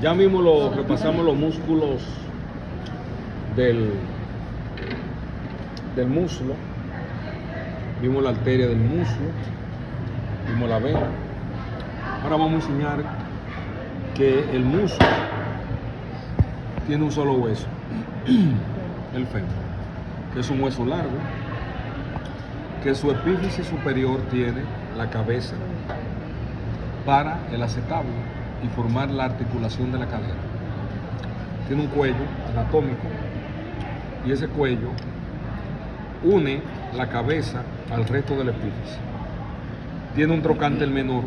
Ya mismo repasamos los músculos del muslo. Vimos la arteria del muslo, vimos la vena. Ahora vamos a enseñar que el muslo tiene un solo hueso, el fémur, que es un hueso largo, que su epífisis superior tiene la cabeza para el acetábulo y formar la articulación de la cadera. Tiene un cuello anatómico y ese cuello une la cabeza al resto del epífisis. Tiene un trocánter menor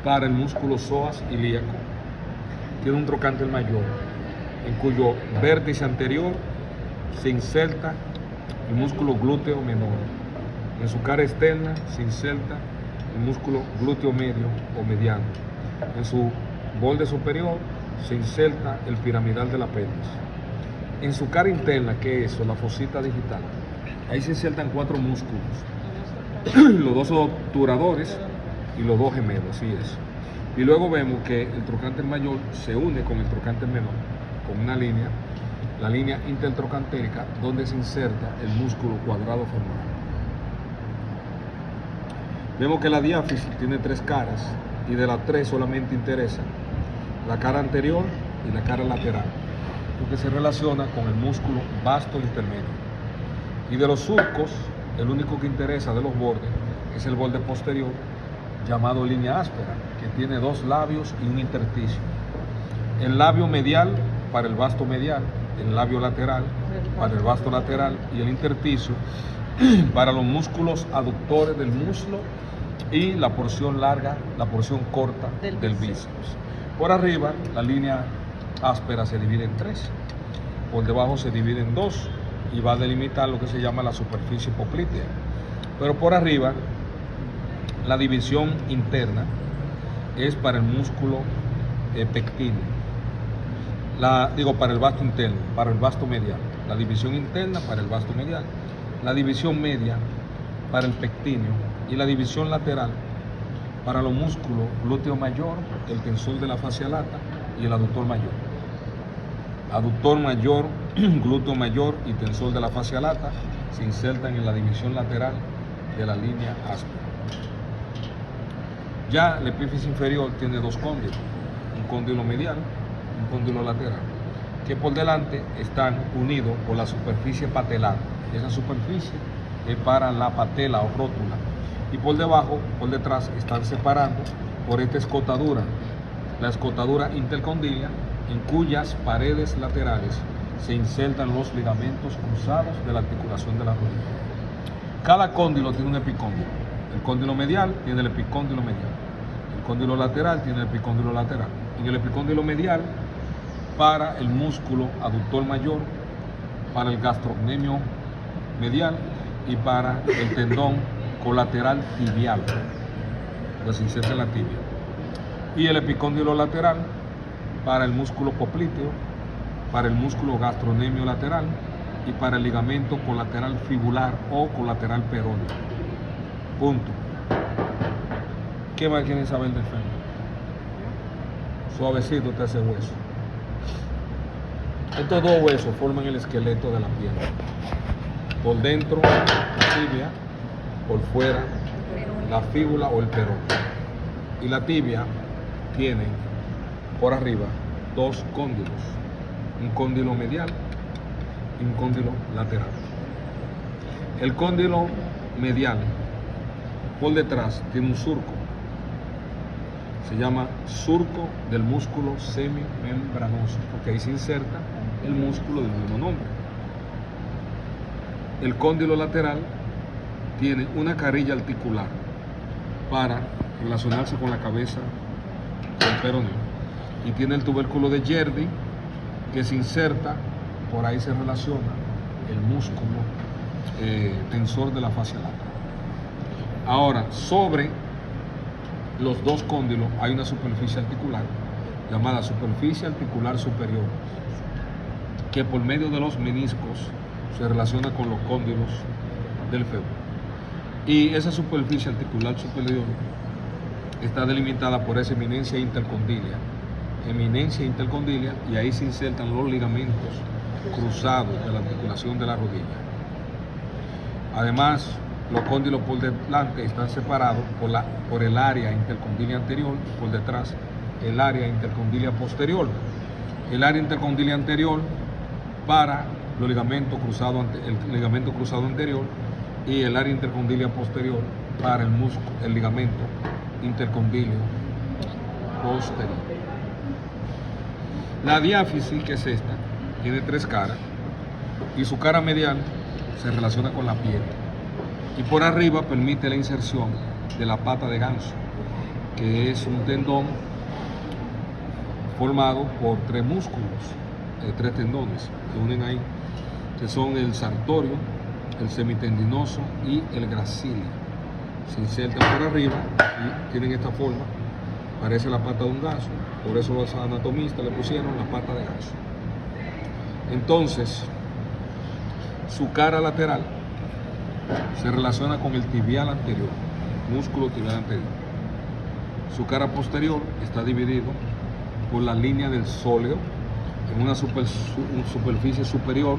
para el músculo psoas ilíaco. Tiene un trocánter mayor en cuyo vértice anterior se inserta el músculo glúteo menor. En su cara externa se inserta el músculo glúteo medio o mediano. En su borde superior se inserta el piramidal de la pelvis. En su cara interna, que es la fosita digital, ahí se insertan 4 músculos, los 2 obturadores y los 2 gemelos, así es. Y luego vemos que el trocánter mayor se une con el trocánter menor, con una línea, la línea intertrocantérica, donde se inserta el músculo cuadrado femoral. Vemos que la diáfisis tiene 3 caras y de las 3 solamente interesa la cara anterior y la cara lateral, porque se relaciona con el músculo vasto intermedio. Y de los surcos, el único que interesa de los bordes es el borde posterior, llamado línea áspera, que tiene 2 labios y un intersticio. El labio medial para el vasto medial, el labio lateral para el vasto lateral y el intersticio para los músculos aductores del muslo y la porción larga, la porción corta del bíceps. Por arriba, la línea áspera se divide en 3, por debajo se divide en 2 y va a delimitar lo que se llama la superficie poplitea. Pero por arriba, la división interna es para el músculo pectíneo. Para el vasto interno, para el vasto medial. La división interna para el vasto medial. La división media para el pectíneo y la división lateral para los músculos glúteo mayor, el tensor de la fascia lata y el aductor mayor. Aductor mayor, glúteo mayor y tensor de la fascia lata se insertan en la división lateral de la línea áspera. Ya el epífisis inferior tiene 2 cóndilos, un cóndilo medial y un cóndilo lateral, que por delante están unidos por la superficie patelar. Esa superficie es para la patela o rótula, y por debajo, por detrás, están separando por esta escotadura, la escotadura intercondilia, en cuyas paredes laterales se insertan los ligamentos cruzados de la articulación de la rodilla. Cada cóndilo tiene un epicóndilo. El cóndilo medial tiene el epicóndilo medial. El cóndilo lateral tiene el epicóndilo lateral. Y el epicóndilo medial para el músculo aductor mayor, para el gastrocnemio medial y para el tendón colateral tibial, que se inserta en la tibia. Y el epicóndilo lateral para el músculo popliteo, para el músculo gastrocnemio lateral y para el ligamento colateral fibular o colateral peroneo. Punto. ¿Qué más quieren saber del fémur? Suavecito está ese hueso. Estos 2 huesos forman el esqueleto de la pierna. Por dentro, la tibia, por fuera, la fíbula o el perón. Y la tibia tiene por arriba 2 cóndilos, un cóndilo medial y un cóndilo lateral. El cóndilo medial por detrás tiene un surco, se llama surco del músculo semimembranoso, porque ahí se inserta el músculo del mismo nombre. El cóndilo lateral tiene una carilla articular para relacionarse con la cabeza del peroneo y tiene el tubérculo de Yerdi que se inserta, por ahí se relaciona el músculo tensor de la fascia lata. Ahora, sobre los 2 cóndilos hay una superficie articular llamada superficie articular superior, que por medio de los meniscos se relaciona con los cóndilos del fémur. Y esa superficie articular superior está delimitada por esa eminencia intercondilia. Y ahí se insertan los ligamentos cruzados de la articulación de la rodilla. Además, los cóndilos por delante están separados por el área intercondilia anterior y por detrás el área intercondilia posterior. El área intercondilia anterior para el ligamento cruzado anterior y el área intercondilia posterior para el ligamento intercondilio posterior. La diáfisis, que es esta, tiene 3 caras y su cara medial se relaciona con la piel. Y por arriba permite la inserción de la pata de ganso, que es un tendón formado por 3 músculos, 3 tendones que unen ahí, que son el sartorio, el semitendinoso y el gracilio. Se insertan por arriba y tienen esta forma, parece la pata de un ganso, por eso los anatomistas le pusieron la pata de ganso. Entonces, su cara lateral se relaciona con el tibial anterior, músculo tibial anterior. Su cara posterior está dividido por la línea del sóleo en una superficie superior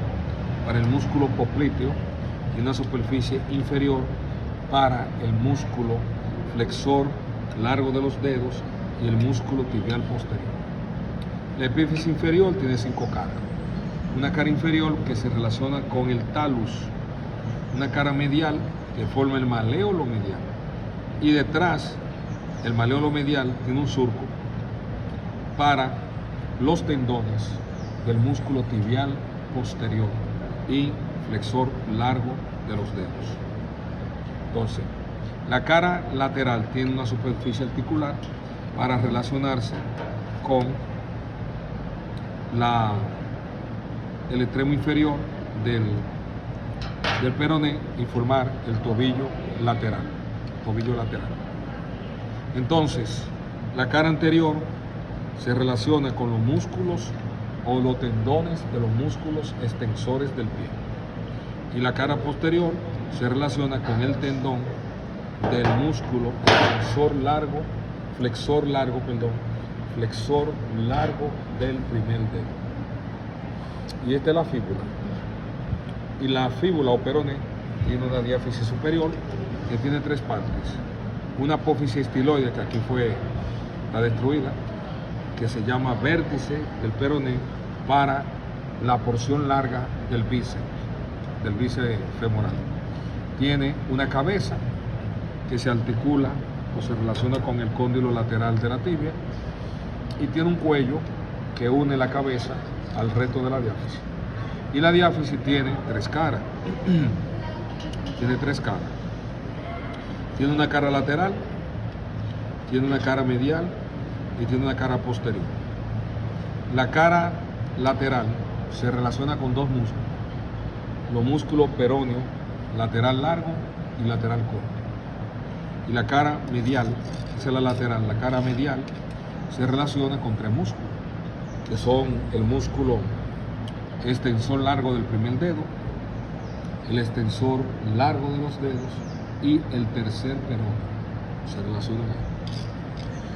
para el músculo popliteo y una superficie inferior para el músculo flexor largo de los dedos y el músculo tibial posterior. La epífisis inferior tiene 5 caras. Una cara inferior que se relaciona con el talus, una cara medial que forma el maléolo medial, y detrás el maléolo medial tiene un surco para los tendones del músculo tibial posterior y flexor largo de los dedos. Entonces, la cara lateral tiene una superficie articular para relacionarse con el extremo inferior del peroné y formar el tobillo lateral. Entonces, la cara anterior se relaciona con los músculos o los tendones de los músculos extensores del pie. Y la cara posterior se relaciona con el tendón del músculo flexor largo del primer dedo. Y esta es la fíbula. Y la fíbula o peroné tiene una diáfisis superior que tiene 3 partes. Una apófisis estiloide, que aquí está destruida, que se llama vértice del peroné para la porción larga del bíceps femoral. Tiene una cabeza que se articula o se relaciona con el cóndilo lateral de la tibia y tiene un cuello que une la cabeza al resto de la diáfisis. Y la diáfisis tiene 3 caras. Tiene una cara lateral, tiene una cara medial y tiene una cara posterior. La cara lateral se relaciona con 2 músculos. Los músculos peróneo, lateral largo y lateral corto. Y la cara medial, esa es la lateral, la cara medial se relaciona con 3 músculos, que son el músculo extensor largo del primer dedo, el extensor largo de los dedos y el tercer peroneo. Se relacionan ahí.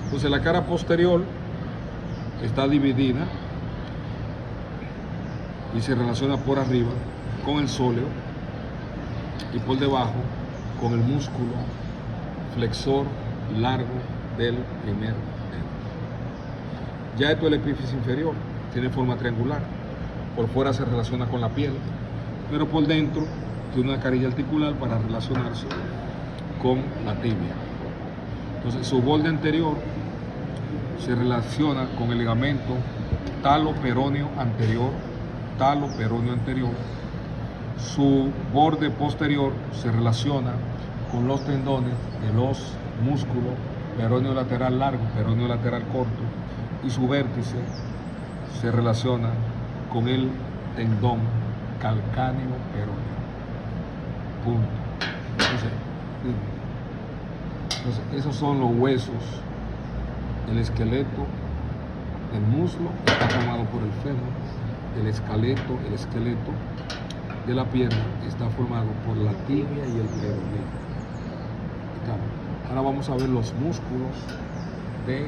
Entonces la cara posterior está dividida y se relaciona por arriba con el sóleo y por debajo con el músculo flexor largo del primer dedo. Ya esto es la epífisis inferior, tiene forma triangular. Por fuera se relaciona con la piel, pero por dentro tiene una carilla articular para relacionarse con la tibia. Entonces su borde anterior se relaciona con el ligamento talo-peroneo anterior. Su borde posterior se relaciona con los tendones de los músculos peroneo lateral largo, peroneo lateral corto, y su vértice se relaciona con el tendón calcáneo peroneo. Punto. Entonces, esos son los huesos. El esqueleto del muslo está formado por el fémur. El esqueleto de la pierna está formado por la tibia y el peroné. Ahora vamos a ver los músculos de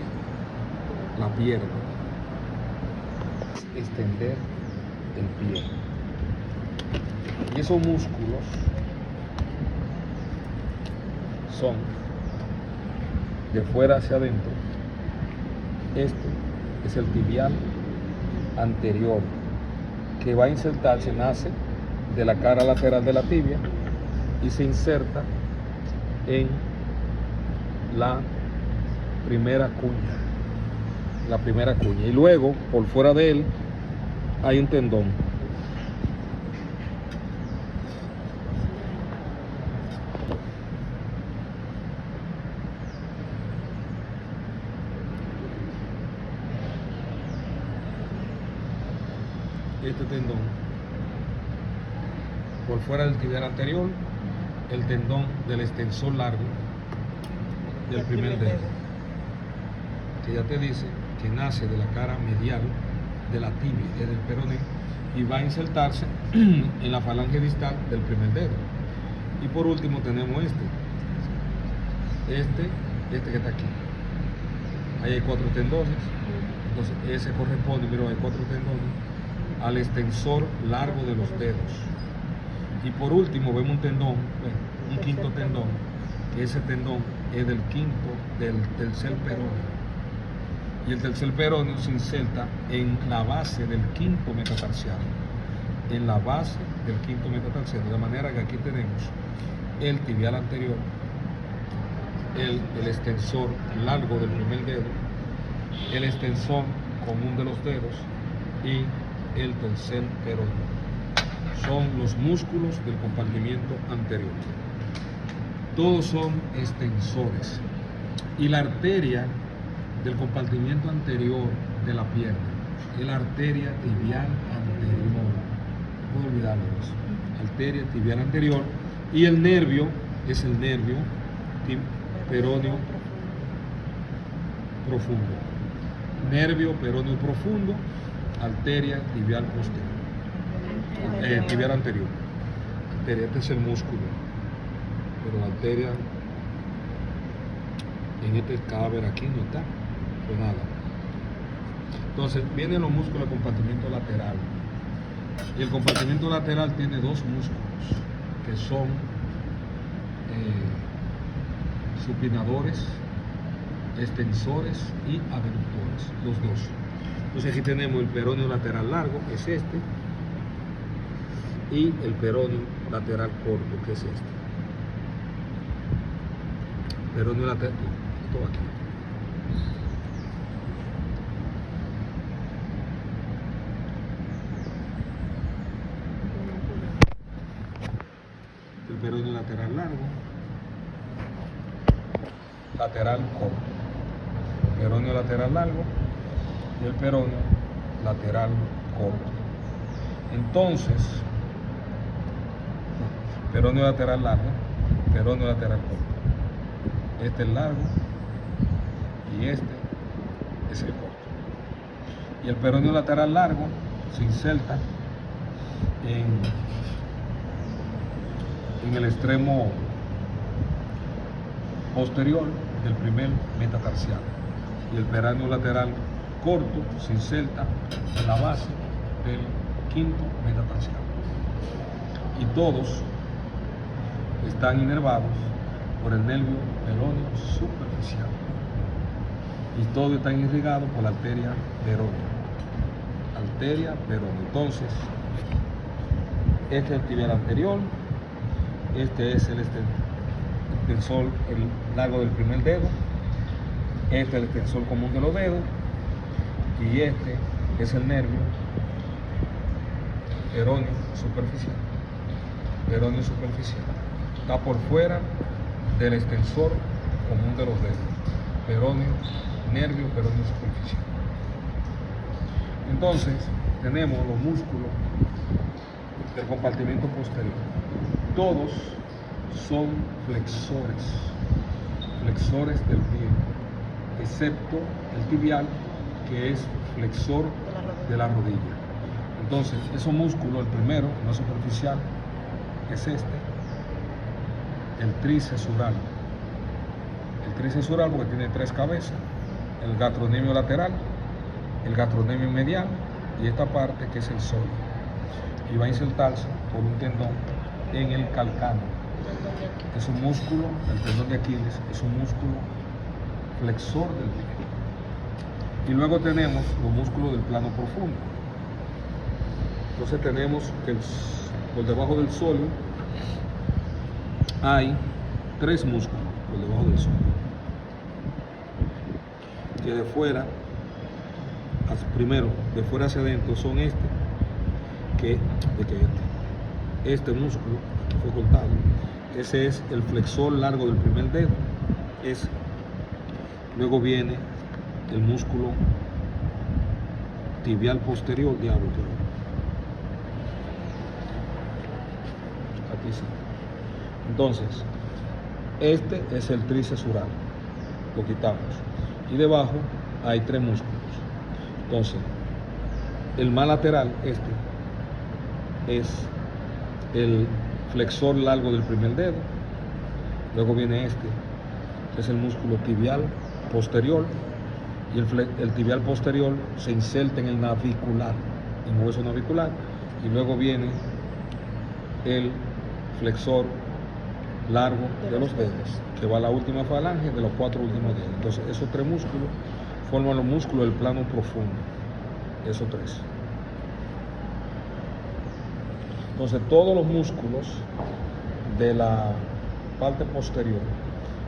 la pierna. Extender el pie. Y esos músculos son de fuera hacia adentro. Este es el tibial anterior, que va a insertarse, nace de la cara lateral de la tibia y se inserta en la primera cuña, y luego por fuera de él hay un tendón. Este tendón por fuera del tibial anterior, el tendón del extensor largo del primer dedo, que ya te dice que nace de la cara medial de la tibia, del peroné, y va a insertarse en la falange distal del primer dedo. Y por último tenemos este que está aquí. Ahí hay 4 tendones, entonces ese corresponde, mira, hay 4 tendones al extensor largo de los dedos. Y por último vemos un tendón, un quinto tendón, que ese tendón es del tercer peroneo. Y el tercer peroneo se inserta en la base del quinto metatarsiano. En la base del quinto metatarsiano. De manera que aquí tenemos el tibial anterior, el extensor largo del primer dedo, el extensor común de los dedos y el tercer peroneo. Son los músculos del compartimiento anterior. Todos son extensores. Y la arteria del compartimiento anterior de la pierna es la arteria tibial anterior. No puedo olvidarlo eso. Arteria tibial anterior. Y el nervio es el nervio peroneo profundo. Nervio peroneo profundo, arteria tibial posterior. Tibial anterior. Arteria, este es el músculo. Pero la arteria en este cadáver aquí no está. Pues nada. Entonces vienen los músculos del compartimiento lateral. Y el compartimiento lateral tiene 2 músculos que son supinadores, extensores y abductores, los 2. Entonces aquí tenemos el peroneo lateral largo, que es este, y el peroneo lateral corto, que es este. Peroneo lateral, todo aquí. El peroneo lateral largo, lateral corto. Peroneo lateral largo y el peroneo lateral corto. Entonces, peroneo lateral largo, peroneo lateral corto. Este es largo y este es el corto. Y el peroneo lateral largo se inserta en el extremo posterior del primer metatarsiano. Y el peroneo lateral corto se inserta en la base del quinto metatarsiano. Y todos están inervados por el nervio peroneo superficial. Y todos están irrigados por la arteria peronea. Arteria peronea. Entonces, este es el tibial anterior, este es el extensor largo del primer dedo, este es el extensor común de los dedos, y este es el nervio peroneo superficial. Peroneo superficial. Está por fuera del extensor común de los dedos. Peroneo, nervio peroneo superficial. Entonces, tenemos los músculos del compartimiento posterior. Todos son flexores del pie, excepto el tibial, que es flexor de la rodilla. Entonces, esos músculos, el primero, el más superficial, es este, el tríceps ural. Tricesural porque tiene 3 cabezas, el gastrocnemio lateral, el gastrocnemio medial y esta parte que es el sólido. Y va a insertarse por un tendón en el calcáneo. Es un músculo, el tendón de Aquiles, es un músculo flexor del pie. Y luego tenemos los músculos del plano profundo. Entonces tenemos que por debajo del sólido hay 3 músculos por debajo del sólido. Que de fuera, primero, de fuera hacia adentro son este músculo que fue cortado. Ese es el flexor largo del primer dedo. Ese. Luego viene el músculo tibial posterior, aquí sí. Entonces, este es el tricesural, lo quitamos. Y debajo hay 3 músculos. Entonces, el más lateral, este, es el flexor largo del primer dedo. Luego viene este, que es el músculo tibial posterior. Y el tibial posterior se inserta en el navicular, en el hueso navicular. Y luego viene el flexor largo de los dedos, que va a la última falange de los 4 últimos dedos. Entonces, esos 3 músculos forman los músculos del plano profundo. Esos 3. Entonces, todos los músculos de la parte posterior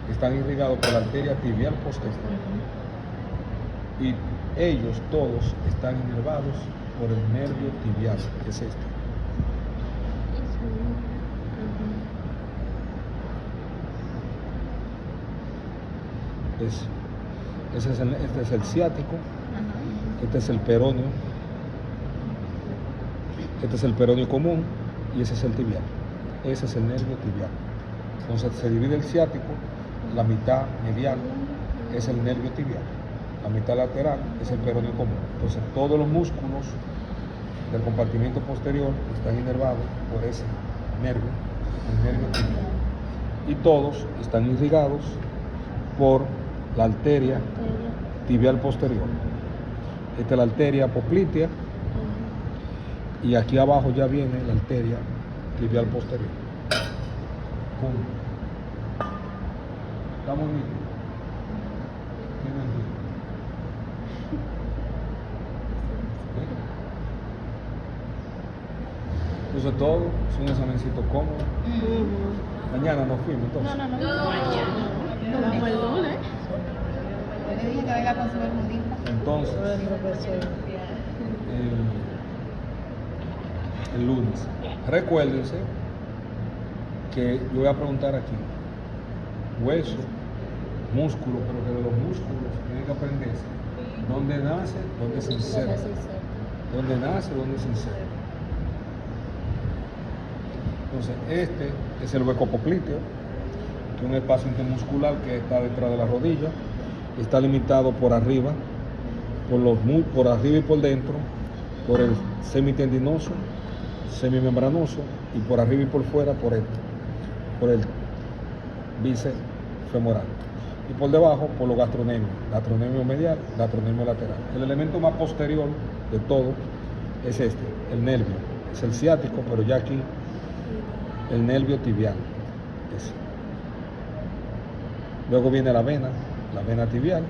están irrigados por la arteria tibial posterior. Y ellos todos están inervados por el nervio tibial, que es este. Este es el ciático, este es el peroneo, este es el peroneo común y ese es el tibial. Ese es el nervio tibial. Entonces se divide el ciático, la mitad medial es el nervio tibial, la mitad lateral es el peroneo común. Entonces todos los músculos del compartimento posterior están inervados por ese nervio, el nervio tibial. Y todos están irrigados por la arteria tibial posterior. Esta es la arteria poplitea y aquí abajo ya viene la arteria tibial posterior. Punto. ¿Estamos bien? Entonces todo es un examencito cómodo. Mañana nos fuimos entonces. No. Nos vemos el lunes. Yo le dije que venga con su bermudita. Entonces, el lunes. Recuérdense que yo voy a preguntar aquí, hueso, músculo, pero que de los músculos tienen que aprenderse dónde nace, dónde se inserta. Dónde nace, dónde se inserta. Entonces, este es el hueco popliteo, que es un espacio intermuscular que está detrás de la rodilla, está limitado por arriba, por arriba y por dentro, por el semitendinoso, semimembranoso, y por arriba y por fuera por el bíceps femoral. Y por debajo por los gastrocnemios, gastrocnemio medial, gastrocnemio lateral. El elemento más posterior de todo es este, el nervio. Es el ciático, pero ya aquí el nervio tibial. Ese. Luego viene la vena tibial.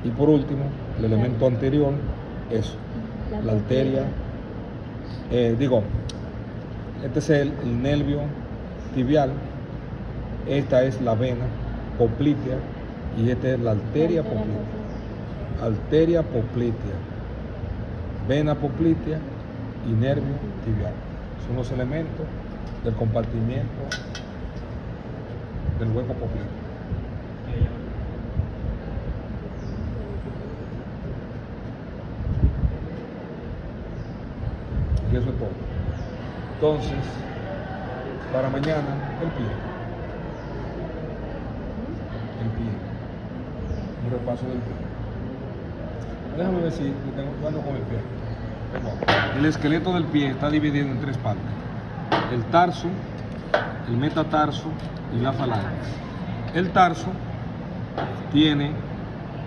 Y por último, el elemento anterior, eso, la arteria, este es el nervio tibial, esta es la vena poplitea y esta es la arteria poplitea. Arteria poplitea, vena poplitea y nervio tibial. Son los elementos del compartimiento del hueco popliteo. Y eso es todo. Entonces, para mañana, el pie. Un repaso del pie. Déjame ver si ando con el pie. El esqueleto del pie está dividido en 3 partes. El tarso, el metatarso y la falange. El tarso tiene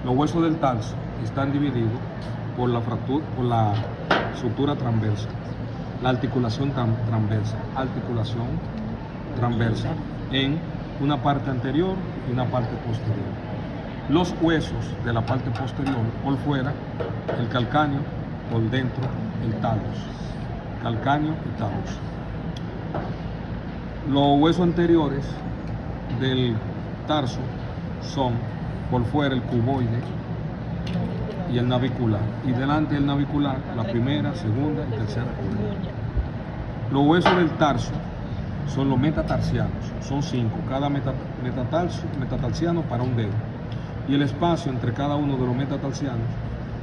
los huesos del tarso, están divididos por la fractura, por la sutura transversa, la articulación transversa en una parte anterior y una parte posterior. Los huesos de la parte posterior por fuera, el calcáneo, por dentro el talos, calcáneo y talos. Los huesos anteriores del tarso son por fuera el cuboide y el navicular, y delante del navicular la primera, segunda y tercera cuña. Los huesos del tarso son los metatarsianos, son 5, cada metatarsiano para un dedo, y el espacio entre cada uno de los metatarsianos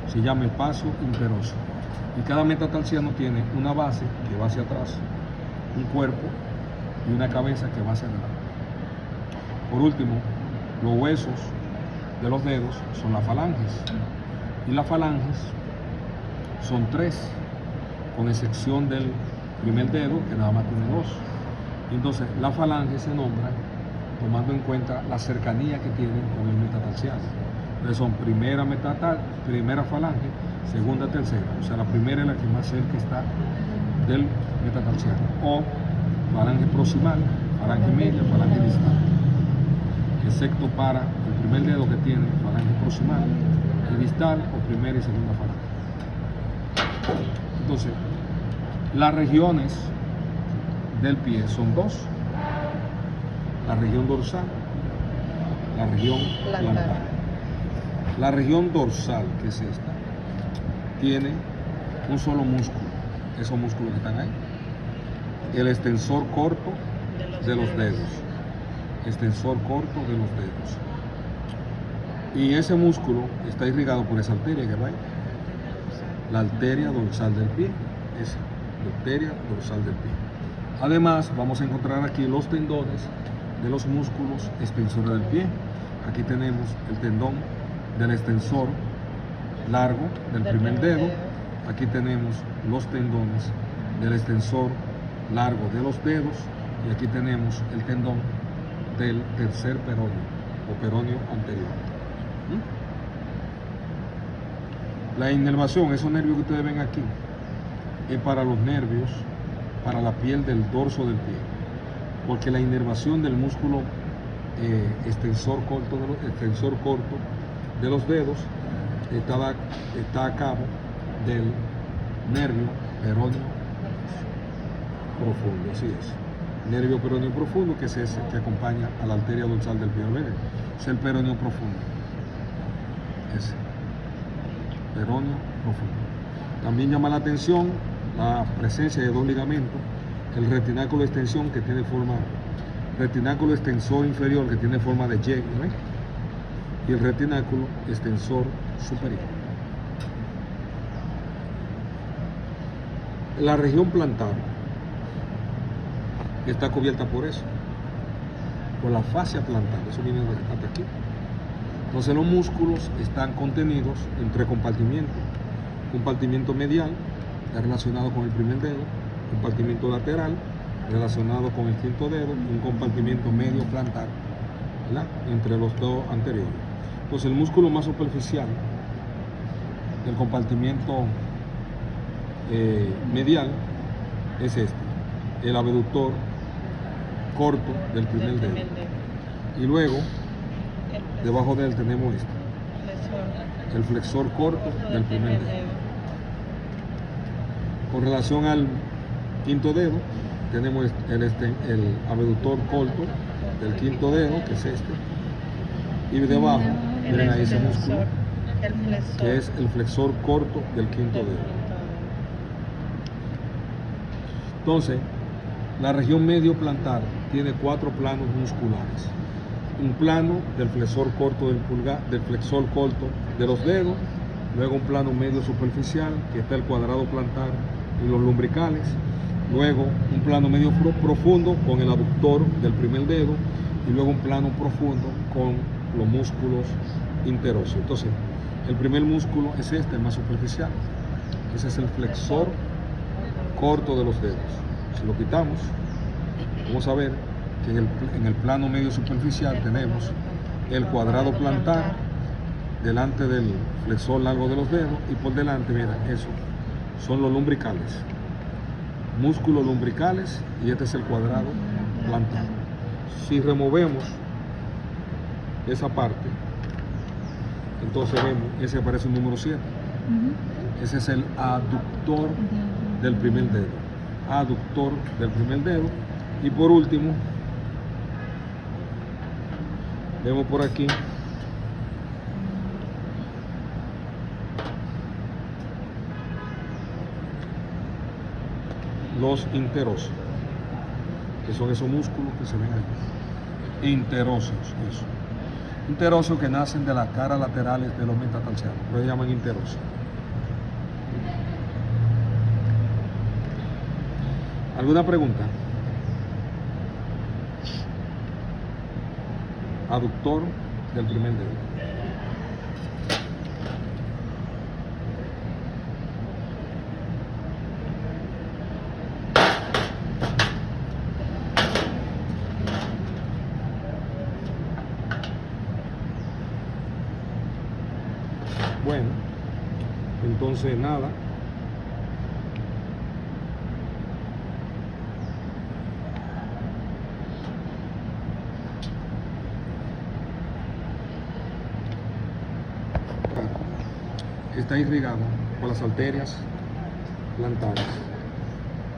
se llama espacio interoso, y cada metatarsiano tiene una base que va hacia atrás, un cuerpo y una cabeza que va hacia adelante. Por último, los huesos de los dedos son las falanges, y las falanges son 3, con excepción del primer dedo que nada más tiene 2. Entonces la falange se nombra tomando en cuenta la cercanía que tienen con el metatarsiano. Entonces son primera falange, segunda, tercera. O sea, la primera es la que más cerca está del metatarsiano. O falange proximal, falange media, falange distal. Excepto para el primer dedo que tiene falange proximal y distal, o primera y segunda falange. Entonces, las regiones del pie son 2, la región dorsal, la región plantar. La región dorsal, que es esta, tiene un solo músculo, esos músculos que están ahí, el extensor corto de los dedos, extensor corto de los dedos, y ese músculo está irrigado por esa arteria que va ahí, la arteria dorsal del pie, esa, la arteria dorsal del pie. Además, vamos a encontrar aquí los tendones de los músculos extensores del pie. Aquí tenemos el tendón del extensor largo del primer dedo. Aquí tenemos los tendones del extensor largo de los dedos. Y aquí tenemos el tendón del tercer peroneo o peroneo anterior. La inervación, esos nervios que ustedes ven aquí, es para los nervios, para la piel del dorso del pie, porque la inervación del músculo extensor corto de los dedos está a cabo del nervio peroneo profundo, así es. Nervio peroneo profundo, que es ese que acompaña a la arteria dorsal del pie. Es el peroneo profundo. Ese. Peroneo profundo. También llama la atención la presencia de 2 ligamentos, el retináculo de extensión que tiene forma, retináculo extensor inferior que tiene forma de Y, ¿no? Y el retináculo extensor superior. La región plantar está cubierta por eso, por la fascia plantar, eso viene hasta aquí. Entonces los músculos están contenidos en 3 compartimientos: compartimento medial, relacionado con el primer dedo, compartimento lateral, relacionado con el quinto dedo, y un compartimento medio plantar, ¿verdad?, entre los 2 anteriores. Entonces el músculo más superficial del compartimento medial es este, el abductor corto del primer dedo, y luego debajo de él tenemos este, el flexor corto del primer dedo. Con relación al quinto dedo, tenemos el abductor corto del quinto dedo, que es este, y debajo, miren ahí ese músculo, que es el flexor corto del quinto dedo. Entonces, la región medio plantar tiene 4 planos musculares. Un plano del flexor corto del pulgar, del flexor corto de los dedos, luego un plano medio superficial, que está el cuadrado plantar y los lumbricales, luego un plano medio profundo con el abductor del primer dedo, y luego un plano profundo con los músculos interóseos. Entonces, el primer músculo es este, el más superficial. Ese es el flexor corto de los dedos. Si lo quitamos, vamos a ver que en el plano medio superficial tenemos el cuadrado plantar delante del flexor largo de los dedos y por delante, mira, eso son los lumbricales, músculos lumbricales, y este es el cuadrado plantar. Si removemos esa parte, entonces vemos, ese aparece un número 7. Ese es el aductor del primer dedo. Aductor del primer dedo. Y por último, vemos por aquí los interóseos, que son esos músculos que se ven ahí. Interóseos, eso. Interóseos que nacen de las caras laterales de los metatarsianos, lo llaman interóseos. ¿Alguna pregunta? Aductor del primer dedo. Bueno, entonces nada. Está irrigado por las arterias plantares,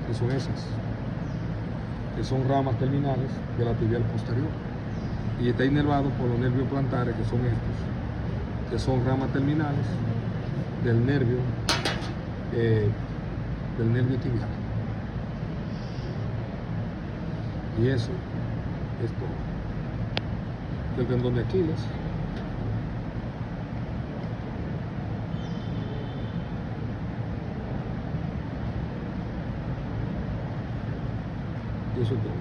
que son esas, que son ramas terminales de la tibial posterior, y está inervado por los nervios plantares, que son estos, que son ramas terminales del nervio tibial. Y eso es todo. Del tendón de Aquiles. Y eso es todo.